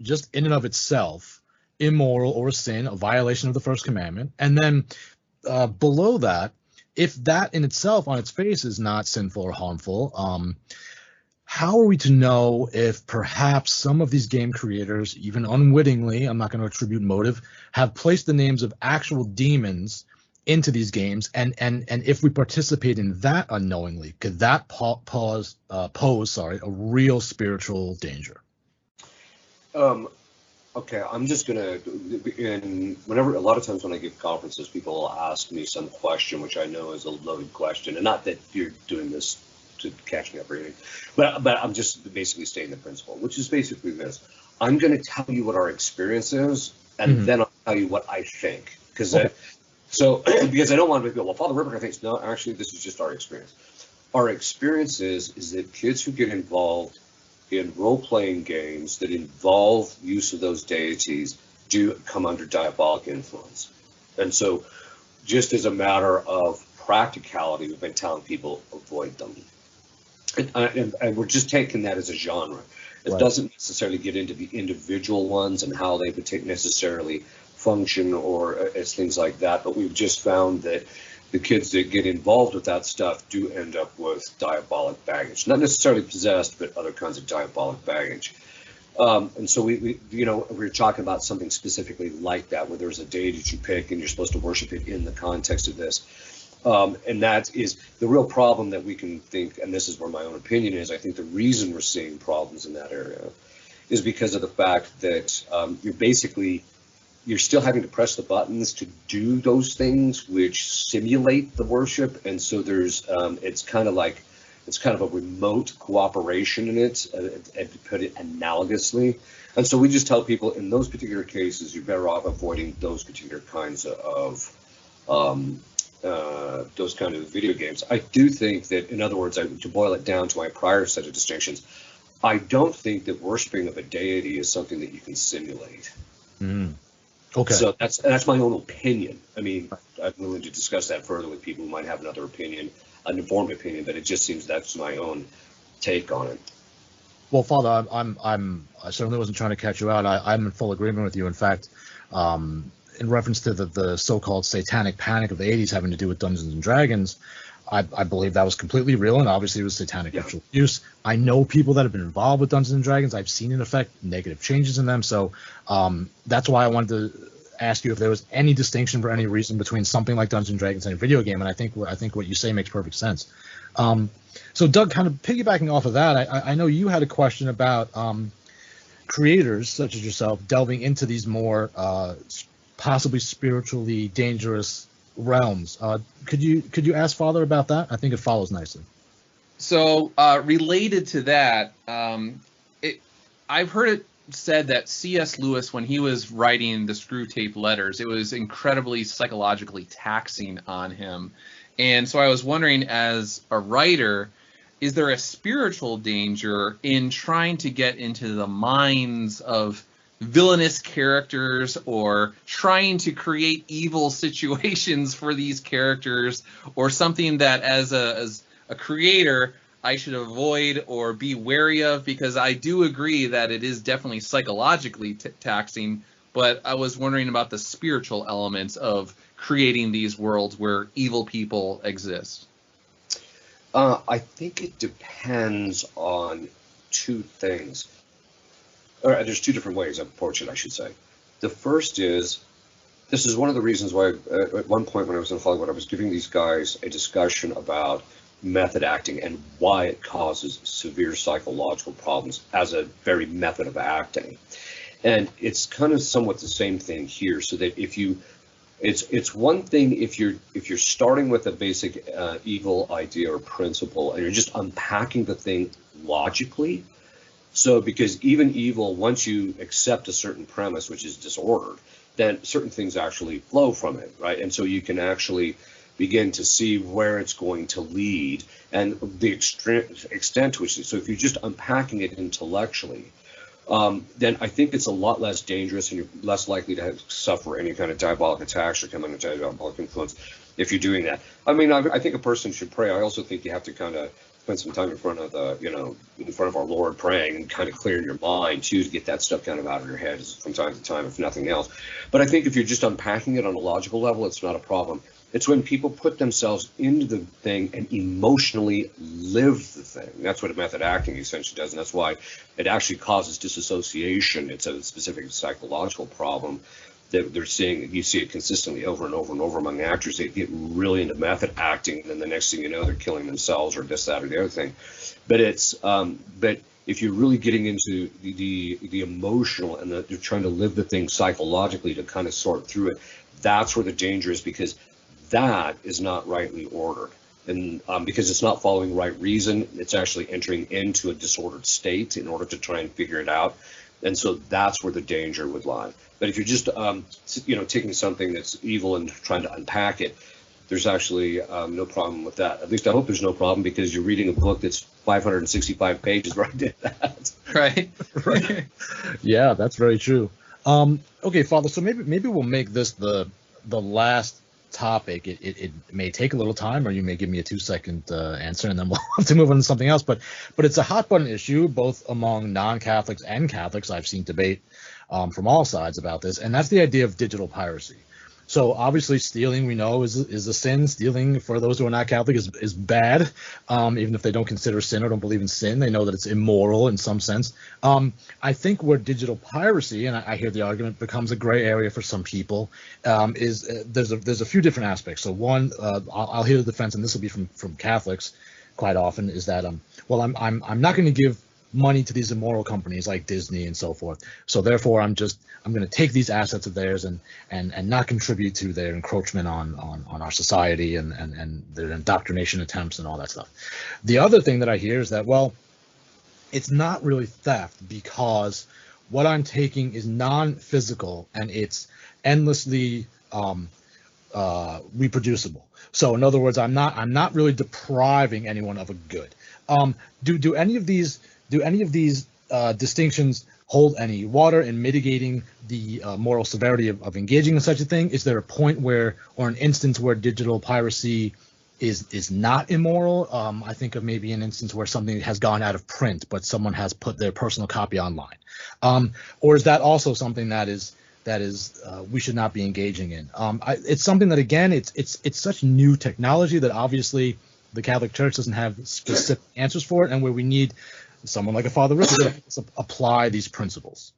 just in and of itself immoral or a sin, a violation of the first commandment? And then below that, if that in itself on its face is not sinful or harmful, how are we to know if perhaps some of these game creators, even unwittingly, I'm not going to attribute motive, have placed the names of actual demons into these games, and if we participate in that unknowingly, could that pose a real spiritual danger? Okay, I'm just gonna, whenever, a lot of times when I give conferences, people will ask me some question, which I know is a loaded question, and not that you're doing this to catch me up or anything, but I'm just basically stating the principle, which is basically this. I'm gonna tell you what our experience is, and then I'll tell you what I think, because because I don't want to be, well, Father Ripperger thinks, no, actually, this is just our experience. Our experience is that kids who get involved in role-playing games that involve use of those deities do come under diabolic influence. And so just as a matter of practicality, we've been telling people avoid them. And we're just taking that as a genre. It doesn't necessarily get into the individual ones and how they would necessarily function or as things like that, but we've just found that the kids that get involved with that stuff do end up with diabolic baggage, not necessarily possessed, but other kinds of diabolic baggage. And so we were talking about something specifically like that, where there's a deity that you pick and you're supposed to worship it in the context of this. And that is the real problem that we can think, and this is where my own opinion is, I think the reason we're seeing problems in that area is because of the fact that you're still having to press the buttons to do those things which simulate the worship, and so there's it's kind of a remote cooperation in it, and to put it analogously. And so we just tell people in those particular cases, you're better off avoiding those particular kinds of video games. I do think that, in other words, to boil it down to my prior set of distinctions, I don't think that worshiping of a deity is something that you can simulate. Okay. So that's my own opinion. I mean, I'm willing to discuss that further with people who might have another opinion, an informed opinion, but it just seems that's my own take on it. Well, Father, I certainly wasn't trying to catch you out. I'm in full agreement with you. In fact, in reference to the so-called satanic panic of the 80s having to do with Dungeons and Dragons, I believe that was completely real, and obviously it was satanic ritual use. I know people that have been involved with Dungeons and Dragons. I've seen it affect negative changes in them. So that's why I wanted to ask you if there was any distinction for any reason between something like Dungeons and Dragons and a video game. And I think what you say makes perfect sense. So Doug, kind of piggybacking off of that, I know you had a question about creators such as yourself delving into these more possibly spiritually dangerous realms. Could you ask Father about that? I think it follows nicely. So related to that, I've heard it said that C.S. Lewis, when he was writing the Screw Tape Letters, it was incredibly psychologically taxing on him. And so I was wondering, as a writer, is there a spiritual danger in trying to get into the minds of villainous characters, or trying to create evil situations for these characters, or something that as a creator I should avoid or be wary of? Because I do agree that it is definitely psychologically taxing, but I was wondering about the spiritual elements of creating these worlds where evil people exist. I think it depends on two things. Or there's two different ways of approach it, I should say. The first is, this is one of the reasons why at one point when I was in Hollywood, I was giving these guys a discussion about method acting and why it causes severe psychological problems as a very method of acting. And it's kind of somewhat the same thing here, so that if you, it's one thing if you're starting with a basic evil idea or principle and you're just unpacking the thing logically. So because even evil, once you accept a certain premise, which is disordered, then certain things actually flow from it, right? And so you can actually begin to see where it's going to lead and the extent to which, so if you're just unpacking it intellectually, then I think it's a lot less dangerous and you're less likely to suffer any kind of diabolic attacks or come under diabolic influence if you're doing that. I mean, I think a person should pray. I also think you have to kind of spend some time in front of our Lord praying and kind of clearing your mind too, to get that stuff kind of out of your head from time to time, if nothing else. But I think if you're just unpacking it on a logical level, it's not a problem. It's when people put themselves into the thing and emotionally live the thing. That's what method acting essentially does, and that's why it actually causes disassociation. It's a specific psychological problem that they're seeing. You see it consistently over and over and over among actors. They get really into method acting, and then the next thing you know, they're killing themselves or this, that, or the other thing. But it's but if you're really getting into the emotional and you're trying to live the thing psychologically to kind of sort through it, that's where the danger is, because that is not rightly ordered. And because it's not following right reason, it's actually entering into a disordered state in order to try and figure it out. And so that's where the danger would lie. But if you're just, taking something that's evil and trying to unpack it, there's actually no problem with that. At least I hope there's no problem, because you're reading a book that's 565 pages where I did that. Right. Right. Yeah, that's very true. Okay, Father. So maybe we'll make this the last topic. It may take a little time, or you may give me a 2-second answer, and then we'll have to move on to something else. But it's a hot button issue both among non-Catholics and Catholics. I've seen debate from all sides about this, and that's the idea of digital piracy. So obviously stealing, we know, is a sin. Stealing, for those who are not Catholic, is bad. Even if they don't consider sin or don't believe in sin, they know that it's immoral in some sense. I think where digital piracy, and I hear the argument, becomes a gray area for some people, is there's a few different aspects. So one, I'll hear the defense, and this will be from Catholics quite often, is that I'm not going to give money to these immoral companies like Disney and so forth. So therefore, I'm going to take these assets of theirs and not contribute to their encroachment on our society and their indoctrination attempts and all that stuff. The other thing that I hear is that, well, it's not really theft, because what I'm taking is non-physical and it's endlessly reproducible. So in other words, I'm not really depriving anyone of a good. Do any of these distinctions hold any water in mitigating the moral severity of engaging in such a thing? Is there a point where, or an instance where digital piracy is not immoral? I think of maybe an instance where something has gone out of print, but someone has put their personal copy online. Or is that also something that is we should not be engaging in? It's something that, again, it's such new technology that obviously the Catholic Church doesn't have specific answers for it, and where we need someone like a Father Ripperger to apply these principles.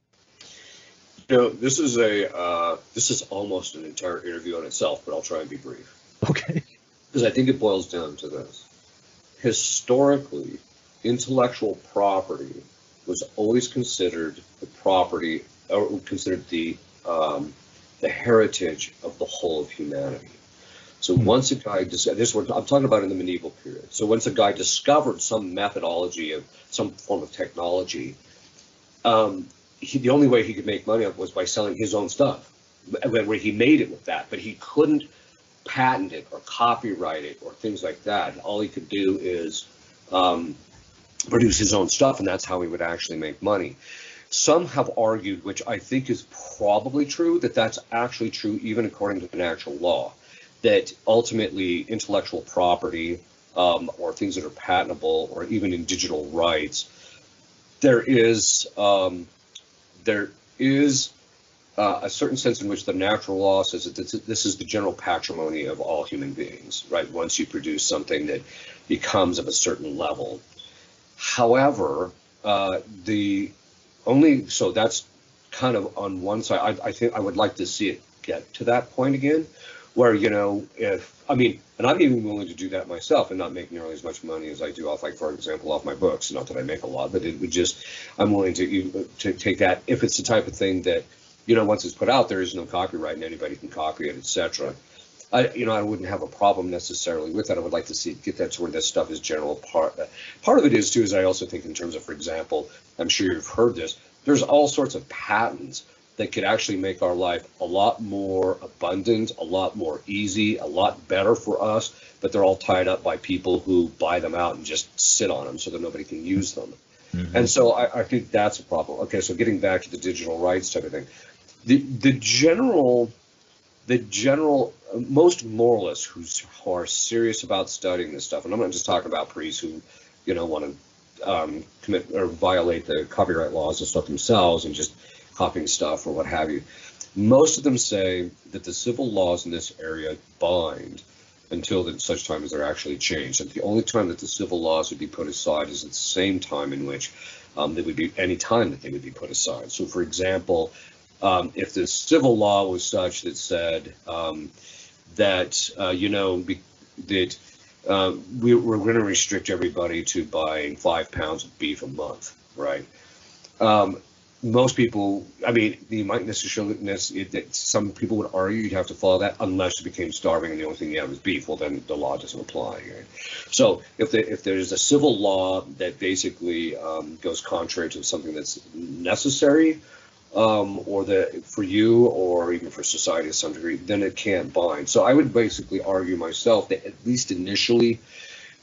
This is almost an entire interview on itself, but I'll try and be brief. Okay. Because I think it boils down to this. Historically, intellectual property was always considered the property, or considered the heritage of the whole of humanity. So once a guy, this is what I'm talking about in the medieval period. So once a guy discovered some methodology of some form of technology, the only way he could make money was by selling his own stuff, where he made it with that. But he couldn't patent it or copyright it or things like that. All he could do is produce his own stuff, and that's how he would actually make money. Some have argued, which I think is probably true, that that's actually true even according to the natural law, that ultimately intellectual property or things that are patentable, or even in digital rights, there is a certain sense in which the natural law says that this is the general patrimony of all human beings, right? Once you produce something that becomes of a certain level. However, so that's kind of on one side. I think I would like to see it get to that point again, where, and I'm even willing to do that myself and not make nearly as much money as I do off, like, for example, off my books. Not that I make a lot, but it would just, I'm willing to take that if it's the type of thing that, once it's put out, there is no copyright and anybody can copy it, etc. I wouldn't have a problem necessarily with that. I would like to get that to where this stuff is general. Part of it is too, is I also think in terms of, for example, I'm sure you've heard this, there's all sorts of patents that could actually make our life a lot more abundant, a lot more easy, a lot better for us, but they're all tied up by people who buy them out and just sit on them so that nobody can use them. Mm-hmm. And so I think that's a problem. Okay, so getting back to the digital rights type of thing, the general most moralists who are serious about studying this stuff, and I'm not just talking about priests who want to commit or violate the copyright laws and stuff themselves and just copying stuff or what have you. Most of them say that the civil laws in this area bind until such time as they're actually changed. And the only time that the civil laws would be put aside is at the same time in which there would be any time that they would be put aside. So, for example, if the civil law was such that said that we're going to restrict everybody to buying 5 pounds of beef a month, right? Most people, I mean, you might some people would argue you'd have to follow that unless you became starving and the only thing you have is beef. Well, then the law doesn't apply. Right? So if there's a civil law that basically goes contrary to something that's necessary, or for you or even for society to some degree, then it can't bind. So I would basically argue myself that at least initially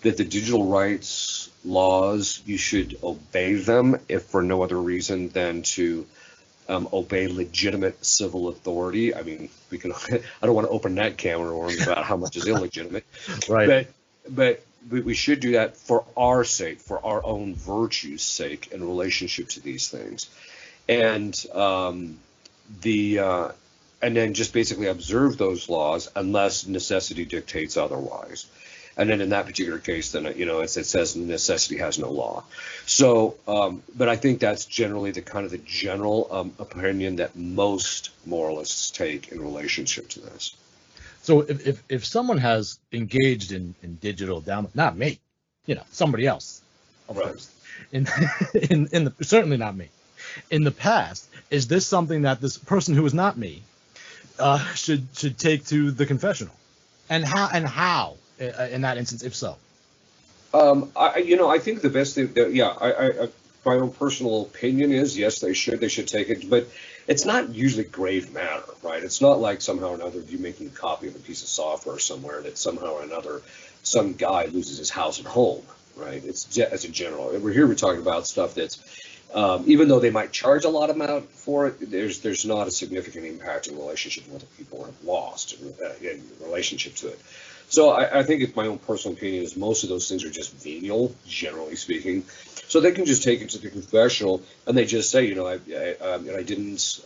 that the digital rights laws, you should obey them if for no other reason than to obey legitimate civil authority. I mean, I don't want to open that can of worms about how much is illegitimate, right? But we should do that for our sake, for our own virtue's sake in relationship to these things. And then just basically observe those laws unless necessity dictates otherwise. And then in that particular case, then it says necessity has no law. So, but I think that's generally the general opinion that most moralists take in relationship to this. So if someone has engaged in digital download, not me, somebody else, of course, certainly not me. In the past, is this something that this person who is not me should take to the confessional, and how in that instance, if so? I think the best thing, my own personal opinion is yes, they should take it, but it's not usually grave matter, right? It's not like somehow or another you making a copy of a piece of software somewhere that somehow or another some guy loses his house and home, right? It's as a general. And we're talking about stuff that's even though they might charge a lot amount for it, there's not a significant impact in relationship to what the people have lost in relationship to it. So I think my own personal opinion is most of those things are just venial, generally speaking. So they can just take it to the confessional and they just say, I didn't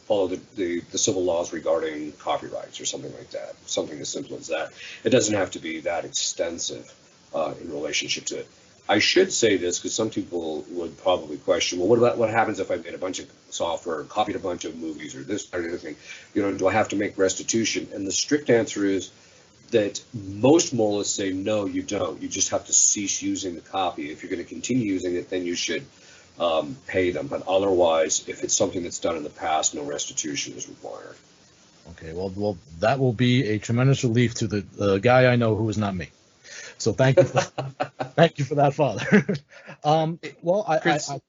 follow the civil laws regarding copyrights or something like that, something as simple as that. It doesn't have to be that extensive in relationship to it. I should say this because some people would probably question, well, what happens if I made a bunch of software, copied a bunch of movies or this or the other thing? Do I have to make restitution? And the strict answer is that most moralists say, no, you don't. You just have to cease using the copy. If you're going to continue using it, then you should pay them. But otherwise, if it's something that's done in the past, no restitution is required. Okay, well, that will be a tremendous relief to the guy I know who is not me. So thank you for that, Father. Chris, I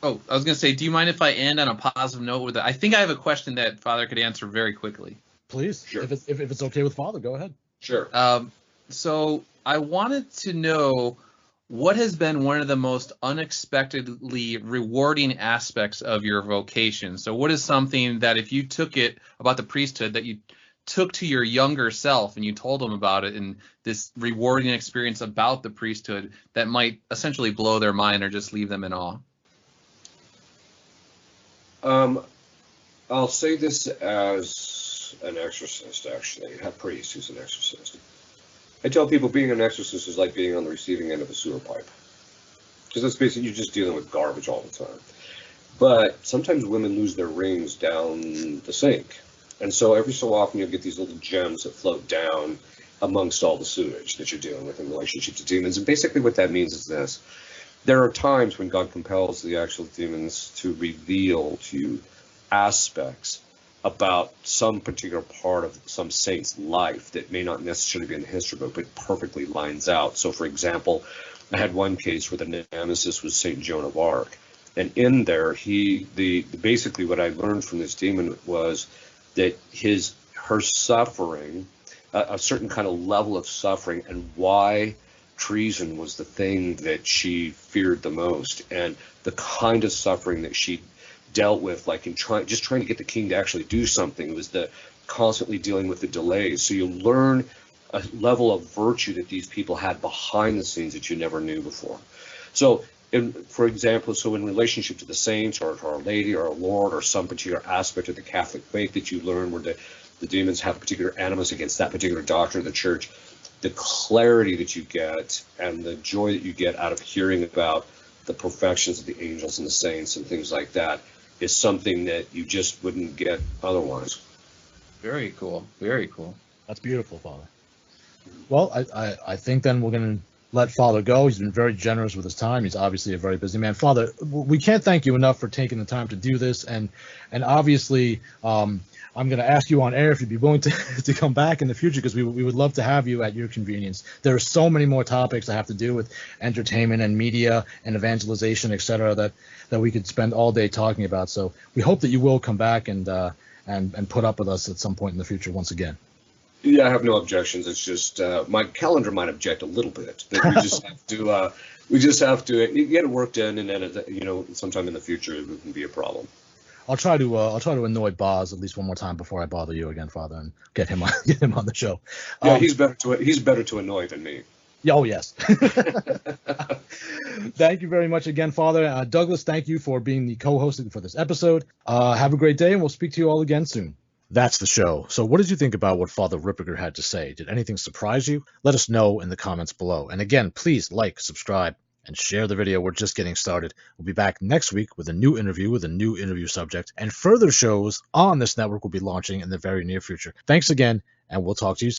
was going to say, do you mind if I end on a positive note with it? I think I have a question that Father could answer very quickly. Please, sure. If it's okay with Father, go ahead. Sure. So I wanted to know what has been one of the most unexpectedly rewarding aspects of your vocation. So what is something that if you took it about the priesthood that you took to your younger self and you told them about it and this rewarding experience about the priesthood that might essentially blow their mind or just leave them in awe? I'll say this as an exorcist, actually, a priest who's an exorcist. I tell people being an exorcist is like being on the receiving end of a sewer pipe. Because it's basically you're just dealing with garbage all the time. But sometimes women lose their rings down the sink. And so every so often you'll get these little gems that float down amongst all the sewage that you're dealing with in relationship to demons. And basically what that means is this. There are times when God compels the actual demons to reveal to you aspects about some particular part of some saint's life that may not necessarily be in the history book, but perfectly lines out. So, for example, I had one case where the nemesis was Saint Joan of Arc. And in there, basically what I learned from this demon was that her suffering, a certain kind of level of suffering, and why treason was the thing that she feared the most, and the kind of suffering that she dealt with, like in trying to get the king to actually do something. It was the constantly dealing with the delays. So you learn a level of virtue that these people had behind the scenes that you never knew before. So, for example, so in relationship to the saints or to Our Lady or our Lord or some particular aspect of the Catholic faith that you learn where the demons have a particular animus against that particular doctrine of the church, the clarity that you get and the joy that you get out of hearing about the perfections of the angels and the saints and things like that is something that you just wouldn't get otherwise. Very cool. Very cool. That's beautiful, Father. Well, I think then we're going to let Father go. He's been very generous with his time. He's obviously a very busy man. Father, we can't thank you enough for taking the time to do this. And obviously, I'm going to ask you on air if you'd be willing to come back in the future, because we would love to have you at your convenience. There are so many more topics that have to do with entertainment and media and evangelization, et cetera, that we could spend all day talking about. So we hope that you will come back and put up with us at some point in the future once again. Yeah, I have no objections. It's just my calendar might object a little bit. But we just have to get it worked in, and then sometime in the future it wouldn't be a problem. I'll try to annoy Boz at least one more time before I bother you again, Father, and get him on the show. Yeah, he's better to annoy than me. Oh yes. Thank you very much again, Father. Douglas, thank you for being the co-host for this episode. Have a great day, and we'll speak to you all again soon. That's the show. So what did you think about what Father Ripperger had to say? Did anything surprise you? Let us know in the comments below. And again, please like, subscribe, and share the video. We're just getting started. We'll be back next week with a new interview with a new interview subject, and further shows on this network will be launching in the very near future. Thanks again, and we'll talk to you soon.